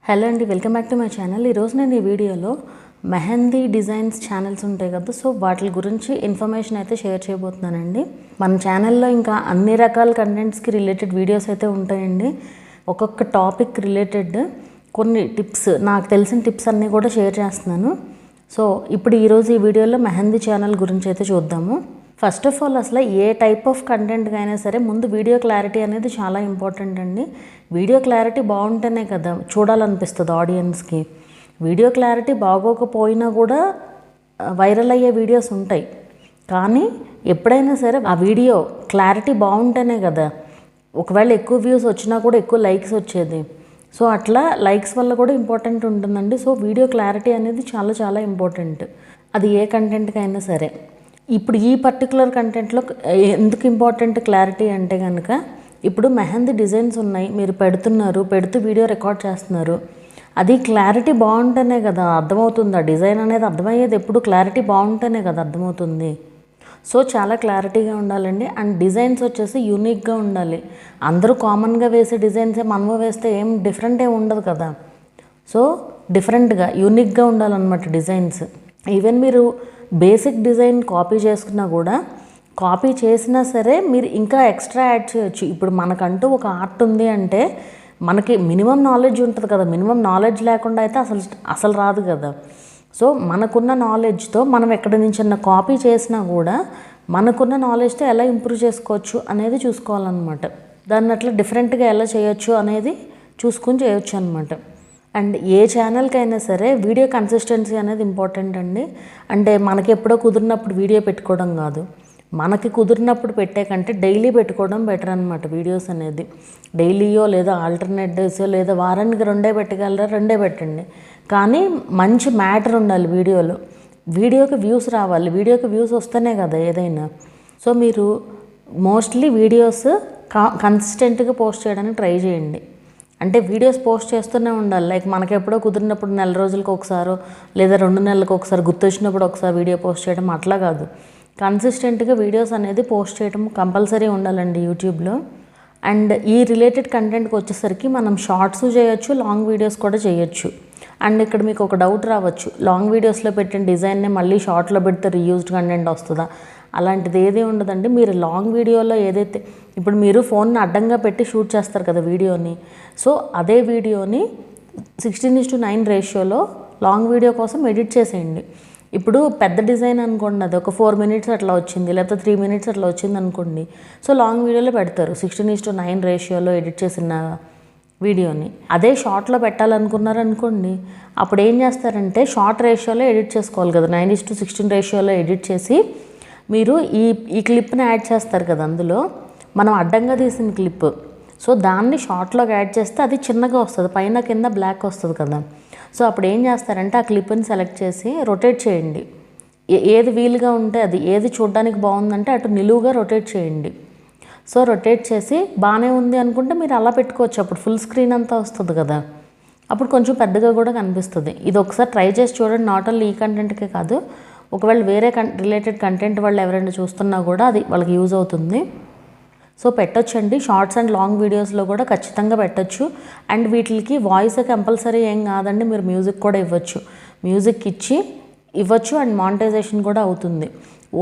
Hello అండి, welcome back to my channel. ఈరోజు నేను ఈ వీడియోలో మెహందీ డిజైన్స్ ఛానల్స్ ఉంటాయి కదా, సో వాటి గురించి ఇన్ఫర్మేషన్ అయితే షేర్ చేయబోతున్నానండి. మన ఛానల్లో ఇంకా అన్ని రకాల కంటెంట్స్కి రిలేటెడ్ వీడియోస్ అయితే ఉంటాయండి. ఒక్కొక్క టాపిక్ రిలేటెడ్ కొన్ని టిప్స్, నాకు తెలిసిన టిప్స్ అన్నీ కూడా షేర్ చేస్తున్నాను. సో ఇప్పుడు ఈరోజు ఈ వీడియోలో మెహందీ ఛానల్ గురించి అయితే చూద్దాము. ఫస్ట్ ఆఫ్ ఆల్, అసలు ఏ టైప్ ఆఫ్ కంటెంట్కి అయినా సరే ముందు వీడియో క్లారిటీ అనేది చాలా ఇంపార్టెంట్ అండి. వీడియో క్లారిటీ బాగుంటేనే కదా చూడాలనిపిస్తుంది ఆడియన్స్కి. వీడియో క్లారిటీ బాగోకపోయినా కూడా వైరల్ అయ్యే వీడియోస్ ఉంటాయి, కానీ ఎప్పుడైనా సరే ఆ వీడియో క్లారిటీ బాగుంటేనే కదా ఒకవేళ ఎక్కువ వ్యూస్ వచ్చినా కూడా ఎక్కువ లైక్స్ వచ్చేది. సో అట్లా లైక్స్ వల్ల కూడా ఇంపార్టెంట్ ఉంటుందండి. సో వీడియో క్లారిటీ అనేది చాలా చాలా ఇంపార్టెంట్, అది ఏ కంటెంట్కి అయినా సరే. ఇప్పుడు ఈ పర్టికులర్ కంటెంట్లో ఎందుకు ఇంపార్టెంట్ క్లారిటీ అంటే కనుక, ఇప్పుడు మెహందీ డిజైన్స్ ఉన్నాయి, మీరు పెడుతూ వీడియో రికార్డ్ చేస్తున్నారు. అది క్లారిటీ బాగుంటేనే కదా అర్థమవుతుంది. ఆ డిజైన్ అనేది అర్థమయ్యేది ఎప్పుడు క్లారిటీ బాగుంటేనే కదా అర్థమవుతుంది. సో చాలా క్లారిటీగా ఉండాలండి. అండ్ డిజైన్స్ వచ్చేసి యూనిక్గా ఉండాలి. అందరూ కామన్గా వేసే డిజైన్సే మనము వేస్తే ఏం డిఫరెంట్ ఏమి ఉండదు కదా. సో డిఫరెంట్గా యూనిక్గా ఉండాలన్నమాట డిజైన్స్. ఈవెన్ మీరు బేసిక్ డిజైన్ కాపీ చేసుకున్నా కూడా, కాపీ చేసినా సరే మీరు ఇంకా ఎక్స్ట్రా యాడ్ చేయొచ్చు. ఇప్పుడు మనకంటూ ఒక ఆర్ట్ ఉంది అంటే మనకి మినిమం నాలెడ్జ్ ఉంటుంది కదా. మినిమం నాలెడ్జ్ లేకుండా అయితే అసలు రాదు కదా. సో మనకున్న నాలెడ్జ్తో మనం ఎక్కడి నుంచన్నా కాపీ చేసినా కూడా మనకున్న నాలెడ్జ్తో ఎలా ఇంప్రూవ్ చేసుకోవచ్చు అనేది చూసుకోవాలన్నమాట. దాన్ని అట్లా డిఫరెంట్గా ఎలా చేయొచ్చు అనేది చూసుకుని చేయొచ్చు అనమాట. అండ్ ఏ ఛానల్కైనా సరే వీడియో కన్సిస్టెన్సీ అనేది ఇంపార్టెంట్ అండి. అంటే మనకి ఎప్పుడో కుదిరినప్పుడు వీడియో పెట్టుకోవడం కాదు, మనకి కుదిరినప్పుడు పెట్టే కంటే డైలీ పెట్టుకోవడం బెటర్ అనమాట. వీడియోస్ అనేది డైలీయో లేదా ఆల్టర్నేట్ డేసో లేదా వారానికి 2 పెట్టగలరా 2 పెట్టండి, కానీ మంచి మ్యాటర్ ఉండాలి వీడియోలో. వీడియోకి వ్యూస్ రావాలి, వీడియోకి వ్యూస్ వస్తేనే కదా ఏదైనా. సో మీరు మోస్ట్లీ వీడియోస్ కన్సిస్టెంట్గా పోస్ట్ చేయడానికి ట్రై చేయండి. అంటే వీడియోస్ పోస్ట్ చేస్తూనే ఉండాలి. లైక్ మనకి ఎప్పుడో కుదిరినప్పుడు నెల రోజులకు ఒకసారో లేదా 2 నెలలకు ఒకసారి గుర్తొచ్చినప్పుడు ఒకసారి వీడియో పోస్ట్ చేయడం అట్లా కాదు. కన్సిస్టెంట్గా వీడియోస్ అనేది పోస్ట్ చేయడం కంపల్సరీ ఉండాలండి యూట్యూబ్లో. అండ్ ఈ రిలేటెడ్ కంటెంట్కి వచ్చేసరికి మనం షార్ట్స్ చేయొచ్చు, లాంగ్ వీడియోస్ కూడా చేయొచ్చు. అండ్ ఇక్కడ మీకు ఒక డౌట్ రావచ్చు, లాంగ్ వీడియోస్లో పెట్టిన డిజైన్నే మళ్ళీ షార్ట్లో పెడితే రీయూజ్డ్ కంటెంట్ వస్తుందా? అలాంటిది ఏది ఉండదండి. మీరు లాంగ్ వీడియోలో ఏదైతే ఇప్పుడు మీరు ఫోన్ని అడ్డంగా పెట్టి షూట్ చేస్తారు కదా వీడియోని, సో అదే వీడియోని 16:9 రేషియోలో లాంగ్ వీడియో కోసం ఎడిట్ చేసేయండి. ఇప్పుడు పెద్ద డిజైన్ అనుకోండి, అది ఒక 4 మినిట్స్ అట్లా వచ్చింది, లేకపోతే 3 మినిట్స్ అట్లా వచ్చింది అనుకోండి. సో లాంగ్ వీడియోలో పెడతారు 16:9 రేషియోలో ఎడిట్ చేసిన వీడియోని. అదే షార్ట్లో పెట్టాలనుకున్నారనుకోండి, అప్పుడు ఏం చేస్తారంటే షార్ట్ రేషియోలో ఎడిట్ చేసుకోవాలి కదా, 9:16 రేషియోలో ఎడిట్ చేసి మీరు ఈ క్లిప్ని యాడ్ చేస్తారు కదా, అందులో మనం అడ్డంగా తీసిన క్లిప్. సో దాన్ని షార్ట్లోకి యాడ్ చేస్తే అది చిన్నగా వస్తుంది, పైన కింద బ్లాక్ వస్తుంది కదా. సో అప్పుడు ఏం చేస్తారంటే ఆ క్లిప్ని సెలెక్ట్ చేసి రొటేట్ చేయండి. ఏది వీలుగా ఉంటే అది, ఏది చూడడానికి బాగుందంటే అటు నిలువుగా రొటేట్ చేయండి. సో రొటేట్ చేసి బాగానే ఉంది అనుకుంటే మీరు అలా పెట్టుకోవచ్చు. అప్పుడు ఫుల్ స్క్రీన్ అంతా వస్తుంది కదా, అప్పుడు కొంచెం పెద్దగా కూడా కనిపిస్తుంది. ఇది ఒకసారి ట్రై చేసి చూడండి. నాట్ ఓన్లీ ఈ కంటెంట్కే కాదు, ఒకవేళ వేరే రిలేటెడ్ కంటెంట్ వాళ్ళు ఎవరైనా చూస్తున్నా కూడా అది వాళ్ళకి యూజ్ అవుతుంది. సో పెట్టొచ్చండి. షార్ట్స్ అండ్ లాంగ్ వీడియోస్లో కూడా ఖచ్చితంగా పెట్టచ్చు. అండ్ వీటికి వాయిస్ కంపల్సరీ ఏం కాదండి, మీరు మ్యూజిక్ కూడా మ్యూజిక్ ఇవ్వచ్చు అండ్ మానిటైజేషన్ కూడా అవుతుంది.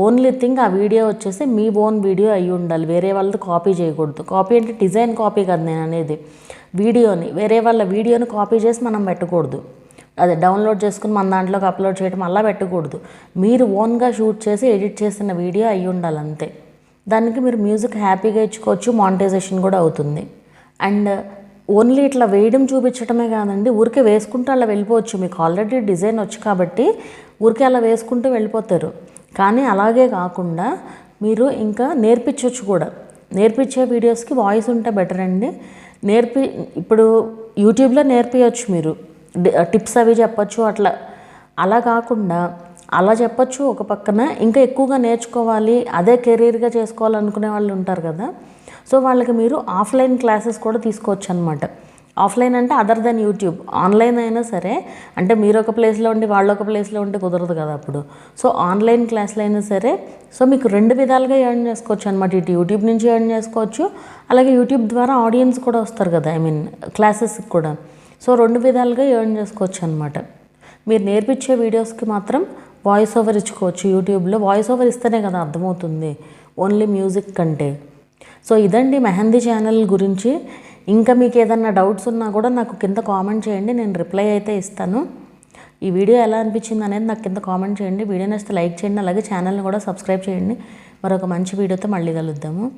ఓన్లీ థింగ్ ఆ వీడియో వచ్చేసి మీ ఓన్ వీడియో అయ్యి ఉండాలి, వేరే వాళ్ళది కాపీ చేయకూడదు. కాపీ అంటే డిజైన్ కాపీ కాదు నేను అనేది, వీడియోని వేరే వాళ్ళ వీడియోని కాపీ చేసి మనం పెట్టకూడదు. అదే డౌన్లోడ్ చేసుకుని మన దాంట్లోకి అప్లోడ్ చేయడం అలా పెట్టకూడదు. మీరు ఓన్గా షూట్ చేసి ఎడిట్ చేసిన వీడియో అయ్యి ఉండాలి అంతే. దానికి మీరు మ్యూజిక్ హ్యాపీగా ఇచ్చుకోవచ్చు, మానిటైజేషన్ కూడా అవుతుంది. అండ్ ఓన్లీ ఇట్లా వేయడం చూపించడమే కాదండి, ఊరికే వేసుకుంటూ అలా వెళ్ళిపోవచ్చు. మీకు ఆల్రెడీ డిజైన్ వచ్చు కాబట్టి ఊరికే అలా వేసుకుంటూ వెళ్ళిపోతారు. కానీ అలాగే కాకుండా మీరు ఇంకా నేర్పించవచ్చు కూడా. నేర్పించే వీడియోస్కి వాయిస్ ఉంటే బెటర్ అండి. ఇప్పుడు యూట్యూబ్లో నేర్పించవచ్చు, మీరు టిప్స్ అవి చెప్పచ్చు. అలా కాకుండా అలా చెప్పచ్చు ఒక పక్కన. ఇంకా ఎక్కువగా నేర్చుకోవాలి, అదే కెరీర్గా చేసుకోవాలనుకునే వాళ్ళు ఉంటారు కదా, సో వాళ్ళకి మీరు ఆఫ్లైన్ క్లాసెస్ కూడా తీసుకోవచ్చు అనమాట. ఆఫ్లైన్ అంటే అదర్ దెన్ యూట్యూబ్, ఆన్లైన్ అయినా సరే. అంటే మీరు ఒక ప్లేస్లో ఉండి వాళ్ళు ఒక ప్లేస్లో ఉంటే కుదరదు కదా అప్పుడు. సో ఆన్లైన్ క్లాసులు అయినా సరే, సో మీకు 2 విధాలుగా ఎర్న్ చేసుకోవచ్చు అనమాట. ఇటు యూట్యూబ్ నుంచి ఎర్న్ చేసుకోవచ్చు, అలాగే యూట్యూబ్ ద్వారా ఆడియన్స్ కూడా వస్తారు కదా, క్లాసెస్కి కూడా. సో 2 విధాలుగా ఎర్న్ చేసుకోవచ్చు అనమాట. మీరు నేర్పించే వీడియోస్కి మాత్రం వాయిస్ ఓవర్ ఇచ్చుకోవచ్చు. యూట్యూబ్లో వాయిస్ ఓవర్ ఇస్తేనే కదా అర్థమవుతుంది, ఓన్లీ మ్యూజిక్ కంటే. సో ఇదండి మెహందీ ఛానల్ గురించి. ఇంకా మీకు ఏదన్నా డౌట్స్ ఉన్నా కూడా నాకు కింద కామెంట్ చేయండి, నేను రిప్లై అయితే ఇస్తాను. ఈ వీడియో ఎలా అనిపించింది అనేది నాకు కింద కామెంట్ చేయండి. వీడియో నచ్చితే లైక్ చేయండి, అలాగే ఛానల్ని కూడా సబ్స్క్రైబ్ చేయండి. మరొక మంచి వీడియోతో మళ్ళీ కలుద్దాము.